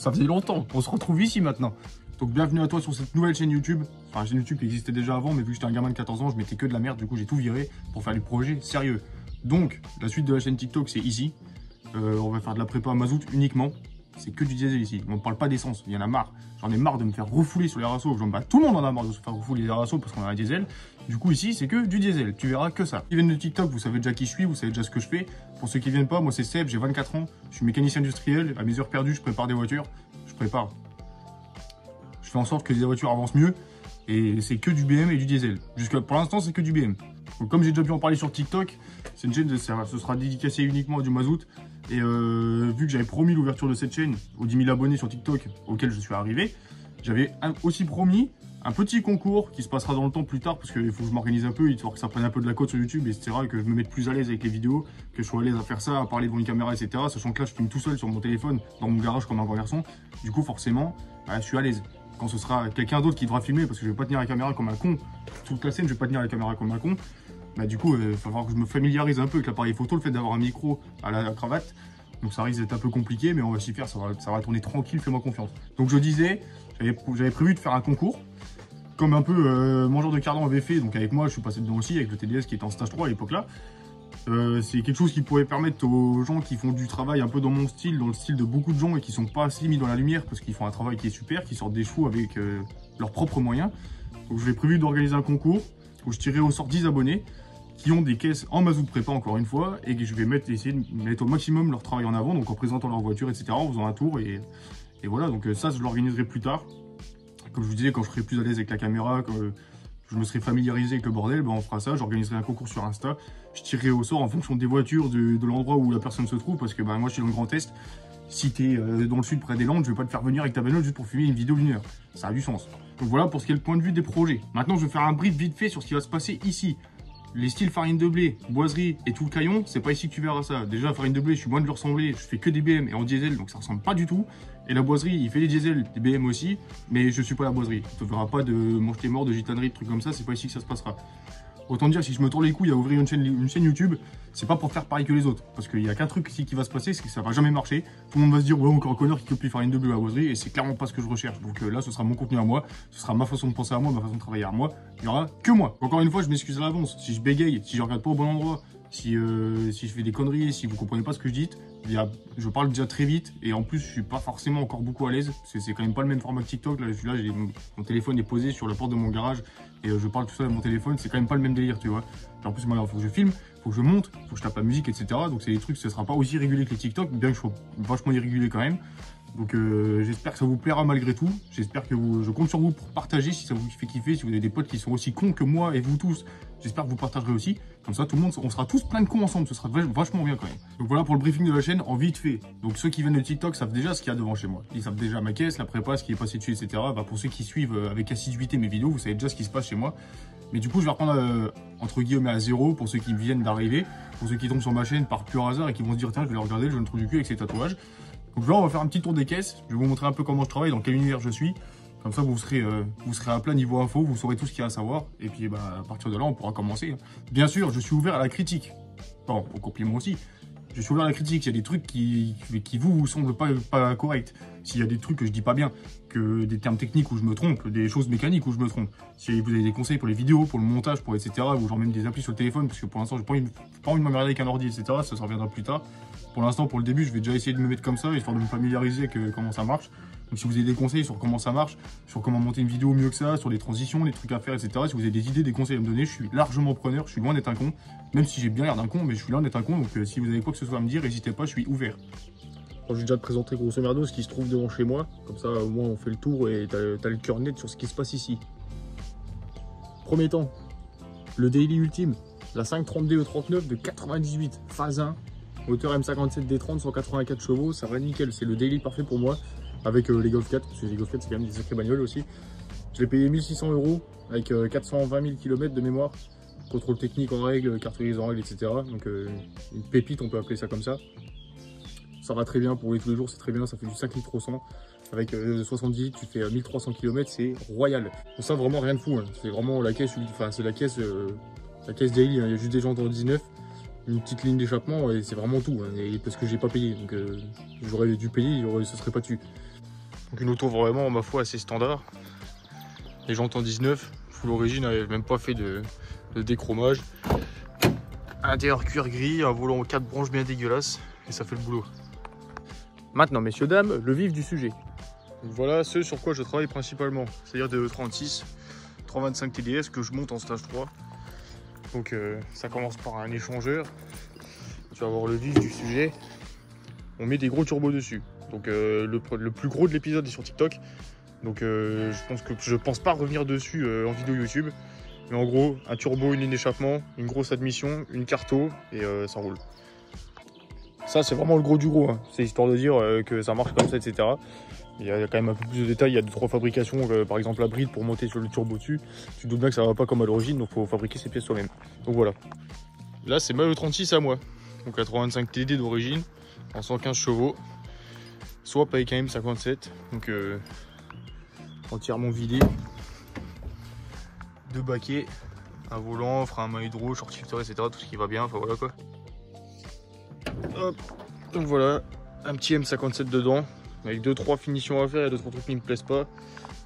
Ça faisait longtemps. On se retrouve ici maintenant. Donc bienvenue à toi sur cette nouvelle chaîne YouTube. Enfin, chaîne YouTube qui existait déjà avant, mais vu que j'étais un gamin de 14 ans, je mettais que de la merde. Du coup, j'ai tout viré pour faire du projet sérieux. Donc, la suite de la chaîne TikTok, c'est ici. On va faire de la prépa à mazout uniquement. C'est que du diesel ici. On ne parle pas d'essence. Il y en a marre. J'en ai marre de me faire refouler sur les rassos. Tout le monde en a marre de se faire refouler les rassos parce qu'on a un diesel. Du coup, ici, c'est que du diesel. Tu verras que ça. Ceux qui viennent de TikTok, vous savez déjà qui je suis, vous savez déjà ce que je fais. Pour ceux qui viennent pas, moi, c'est Seb, j'ai 24 ans. Je suis mécanicien industriel. À mes heures perdues, je prépare des voitures. Je fais en sorte que les voitures avancent mieux. Et c'est que du BM et du diesel. Pour l'instant, c'est que du BM. Donc, comme j'ai déjà pu en parler sur TikTok, c'est une chaîne, ce sera dédicacé uniquement à du mazout. Et vu que j'avais promis l'ouverture de cette chaîne aux 10 000 abonnés sur TikTok auxquels je suis arrivé, j'avais aussi promis un petit concours qui se passera dans le temps plus tard parce qu'il faut que je m'organise un peu, histoire que ça prenne un peu de la cote sur YouTube, etc. Et que je me mette plus à l'aise avec les vidéos, que je sois à l'aise à faire ça, à parler devant une caméra, etc. Sachant que là, je filme tout seul sur mon téléphone, dans mon garage comme un grand garçon. Du coup, forcément, je suis à l'aise. Quand ce sera quelqu'un d'autre qui devra filmer, parce que je vais pas tenir la caméra comme un con, toute la scène, je vais pas tenir la caméra comme un con. Du coup, il va falloir que je me familiarise un peu avec l'appareil photo, le fait d'avoir un micro à la cravate. Donc ça risque d'être un peu compliqué, mais on va s'y faire, ça va tourner tranquille, fais-moi confiance. Donc je disais, j'avais prévu de faire un concours, comme un peu Mangeur de Cardan avait fait, donc avec moi, je suis passé dedans aussi, avec le TDS qui était en stage 3 à l'époque là. C'est quelque chose qui pourrait permettre aux gens qui font du travail un peu dans mon style, dans le style de beaucoup de gens et qui sont pas assez mis dans la lumière, parce qu'ils font un travail qui est super, qui sortent des chevaux avec leurs propres moyens. Donc j'ai prévu d'organiser un concours, où je tirerai au sort 10 abonnés, qui ont des caisses en mazout prépa encore une fois, et que je vais essayer de mettre au maximum leur travail en avant, donc en présentant leur voiture, etc., en faisant un tour, et voilà, donc ça je l'organiserai plus tard. Comme je vous disais, quand je serai plus à l'aise avec la caméra, quand je me serai familiarisé avec le bordel, on fera ça, j'organiserai un concours sur Insta, je tirerai au sort en fonction des voitures, de l'endroit où la personne se trouve, parce que moi je suis dans le Grand Est, si tu es dans le sud près des Landes, je vais pas te faire venir avec ta bagnole juste pour filmer une vidéo d'une heure, ça a du sens. Donc voilà pour ce qui est le point de vue des projets. Maintenant je vais faire un brief vite fait sur ce qui va se passer ici. Les styles farine de blé, boiserie et tout le caillon, c'est pas ici que tu verras ça. Déjà, farine de blé, je suis loin de lui ressembler, je fais que des BM et en diesel, donc ça ressemble pas du tout. Et la boiserie, il fait les diesel, des BM aussi, mais je suis pas la boiserie. Tu ne verras pas de mange-tes mort, de gitanerie, de trucs comme ça, c'est pas ici que ça se passera. Autant dire, si je me tourne les couilles à ouvrir une chaîne YouTube, c'est pas pour faire pareil que les autres. Parce qu'il y a qu'un truc ici qui va se passer, c'est que ça va jamais marcher. Tout le monde va se dire, ouais, encore un connard qui copie farine de blé à la boiserie, et c'est clairement pas ce que je recherche. Donc là, ce sera mon contenu à moi, ce sera ma façon de penser à moi, ma façon de travailler à moi. Il y aura que moi. Encore une fois, je m'excuse à l'avance. Si je bégaye, si je regarde pas au bon endroit, si je fais des conneries, si vous comprenez pas ce que je dis, je parle déjà très vite et en plus je suis pas forcément encore beaucoup à l'aise. C'est quand même pas le même format que TikTok. Là, mon téléphone est posé sur la porte de mon garage et je parle tout seul à mon téléphone. C'est quand même pas le même délire, tu vois. Et en plus, moi, il faut que je filme, faut que je monte, faut que je tape la musique, etc. Donc c'est des trucs, ce sera pas aussi régulier que les TikTok, bien que je sois vachement irrégulier quand même. Donc j'espère que ça vous plaira malgré tout. J'espère que je compte sur vous pour partager si ça vous fait kiffer, si vous avez des potes qui sont aussi cons que moi et vous tous. J'espère que vous partagerez aussi. Comme ça, tout le monde, on sera tous plein de cons ensemble. Ce sera vachement bien quand même. Donc voilà pour le briefing de la chaîne en vite fait. Donc ceux qui viennent de TikTok savent déjà ce qu'il y a devant chez moi. Ils savent déjà ma caisse, la prépa, ce qui est passé dessus, etc. Pour ceux qui suivent avec assiduité mes vidéos, vous savez déjà ce qui se passe chez moi. Mais du coup, je vais reprendre entre guillemets à zéro pour ceux qui viennent d'arriver. Pour ceux qui tombent sur ma chaîne par pur hasard et qui vont se dire, tiens, je vais le regarder, le jeune trou du cul avec ses tatouages. Donc là, on va faire un petit tour des caisses. Je vais vous montrer un peu comment je travaille, dans quel univers je suis. Comme ça, vous serez à plat niveau info, vous saurez tout ce qu'il y a à savoir. Et puis, à partir de là, on pourra commencer. Bien sûr, je suis ouvert à la critique. Bon, au compliment aussi. Je suis ouvert à la critique. Il y a des trucs qui vous semblent pas corrects. S'il y a des trucs que je dis pas bien, que des termes techniques où je me trompe, des choses mécaniques où je me trompe. Si vous avez des conseils pour les vidéos, pour le montage, pour etc. Ou genre même des applis sur le téléphone, parce que pour l'instant, j'ai pas envie de m'emmerder avec un ordi, etc. Ça reviendra plus tard. Pour l'instant, pour le début, je vais déjà essayer de me mettre comme ça, histoire de me familiariser avec comment ça marche. Donc si vous avez des conseils sur comment ça marche, sur comment monter une vidéo mieux que ça, sur les transitions, les trucs à faire, etc. Si vous avez des idées, des conseils à me donner, je suis largement preneur, je suis loin d'être un con. Même si j'ai bien l'air d'un con, mais je suis loin d'être un con. Donc si vous avez quoi que ce soit à me dire, n'hésitez pas, je suis ouvert. Alors, je vais déjà te présenter grosso merdo ce qui se trouve devant chez moi. Comme ça, au moins, on fait le tour et t'as le cœur net sur ce qui se passe ici. Premier temps, le daily ultime, la 530D E39 de 98, phase 1. Moteur M57D30, 184 chevaux, ça va nickel, c'est le daily parfait pour moi, avec les Golf 4, parce que les Golf 4 c'est quand même des sacrées bagnoles aussi. Je l'ai payé 1600 € avec 420 000 km de mémoire, contrôle technique en règle, carte grise en règle, etc. Donc une pépite, on peut appeler ça comme ça. Ça va très bien pour rouler tous les jours, c'est très bien, ça fait du 5 litres au 100. Avec 70 litres, tu fais 1300 km, c'est royal. Pour ça, vraiment rien de fou, hein. C'est vraiment la caisse, enfin c'est la caisse daily, hein. Il y a juste des jantes en 19. Une petite ligne d'échappement et c'est vraiment tout, hein, et parce que j'ai pas payé, donc j'aurais dû payer, ce serait pas dessus. Donc une auto vraiment, ma foi, assez standard. Les jantes en 19, full origine, n'avait même pas fait de déchromage. Intérieur cuir gris, un volant aux 4 branches bien dégueulasse, et ça fait le boulot. Maintenant, messieurs, dames, le vif du sujet. Donc voilà ce sur quoi je travaille principalement, c'est-à-dire de 36, 325 TDS que je monte en stage 3. Donc ça commence par un échangeur. Tu vas voir le vif du sujet. On met des gros turbos dessus. Donc le plus gros de l'épisode est sur TikTok. Donc je pense pas revenir dessus en vidéo YouTube. Mais en gros, un turbo, une ligne d'échappement, une grosse admission, une carto et ça roule. Ça c'est vraiment le gros du gros, hein. C'est histoire de dire que ça marche comme ça, etc. Il y a quand même un peu plus de détails, il y a 2-3 fabrications, par exemple la bride pour monter sur le turbo dessus. Tu te doutes bien que ça va pas comme à l'origine, donc il faut fabriquer ses pièces soi-même. Donc voilà. Là c'est ma E36 à moi, donc 85 TD d'origine, en 115 chevaux, swap avec un M57, donc entièrement vidé, 2 baquets, un volant, frein à main hydro, short shifter, etc. Tout ce qui va bien, enfin voilà quoi. Hop. Donc voilà, un petit M57 dedans, avec 2-3 finitions à faire, il y a 2-3 trucs qui ne me plaisent pas.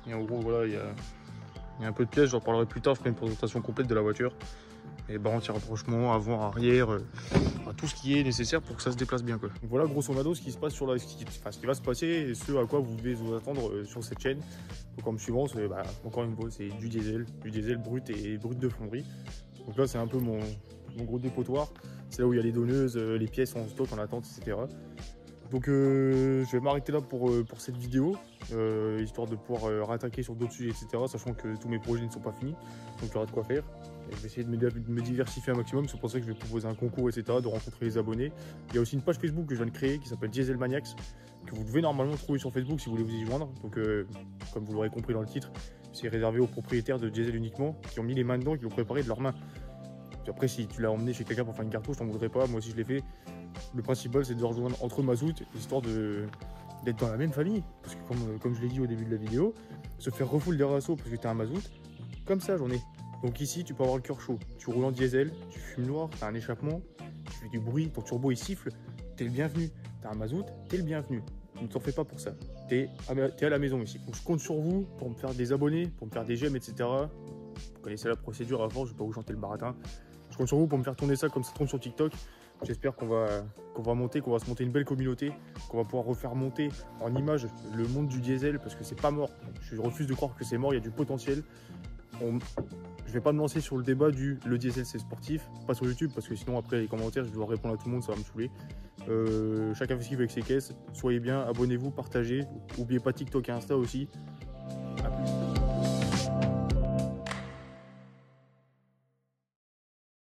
Et en gros voilà, il y a un peu de pièces, j'en parlerai plus tard, je ferai une présentation complète de la voiture. Et barres anti-rapprochement, avant, arrière, tout ce qui est nécessaire pour que ça se déplace bien quoi. Donc voilà grosso modo ce qui se passe sur ce qui va se passer et ce à quoi vous devez vous attendre sur cette chaîne. Donc en me suivant, encore une fois, c'est du diesel brut et brut de fonderie. Donc là c'est un peu mon gros dépotoir. C'est là où il y a les donneuses, les pièces en stock, en attente, etc. Donc je vais m'arrêter là pour cette vidéo, histoire de pouvoir rattaquer sur d'autres sujets, etc. Sachant que tous mes projets ne sont pas finis, donc il y aura de quoi faire. Et je vais essayer de me diversifier un maximum, c'est pour ça que je vais proposer un concours, etc., de rencontrer les abonnés. Il y a aussi une page Facebook que je viens de créer qui s'appelle Diesel Maniacs, que vous devez normalement trouver sur Facebook si vous voulez vous y joindre. Donc comme vous l'aurez compris dans le titre, c'est réservé aux propriétaires de diesel uniquement, qui ont mis les mains dedans, qui l'ont préparé de leurs mains. Puis après, si tu l'as emmené chez quelqu'un pour faire une cartouche, je t'en voudrais pas, moi aussi je l'ai fait. Le principal, c'est de rejoindre entre mazout, histoire d'être dans la même famille. Parce que comme je l'ai dit au début de la vidéo, se faire refoule des rassos parce que tu as un mazout, comme ça j'en ai. Donc ici, tu peux avoir le cœur chaud. Tu roules en diesel, tu fumes noir, tu as un échappement, tu fais du bruit, ton turbo il siffle, t'es le bienvenu. Tu as un mazout, t'es le bienvenu. Ne t'en fais pas pour ça. T'es à la maison ici. Donc je compte sur vous pour me faire des abonnés, pour me faire des j'aime, etc. Vous connaissez la procédure avant, je vais pas vous chanter le baratin. Je compte sur vous pour me faire tourner ça comme ça tourne sur TikTok. J'espère qu'on va se monter une belle communauté, qu'on va pouvoir refaire monter en images le monde du diesel parce que c'est pas mort. Je refuse de croire que c'est mort, il y a du potentiel. Je vais pas me lancer sur le débat du le diesel c'est sportif, pas sur YouTube parce que sinon après les commentaires je dois répondre à tout le monde, ça va me saouler. Chacun fait ce qu'il veut avec ses caisses, soyez bien, abonnez-vous, partagez, n'oubliez pas TikTok et Insta aussi.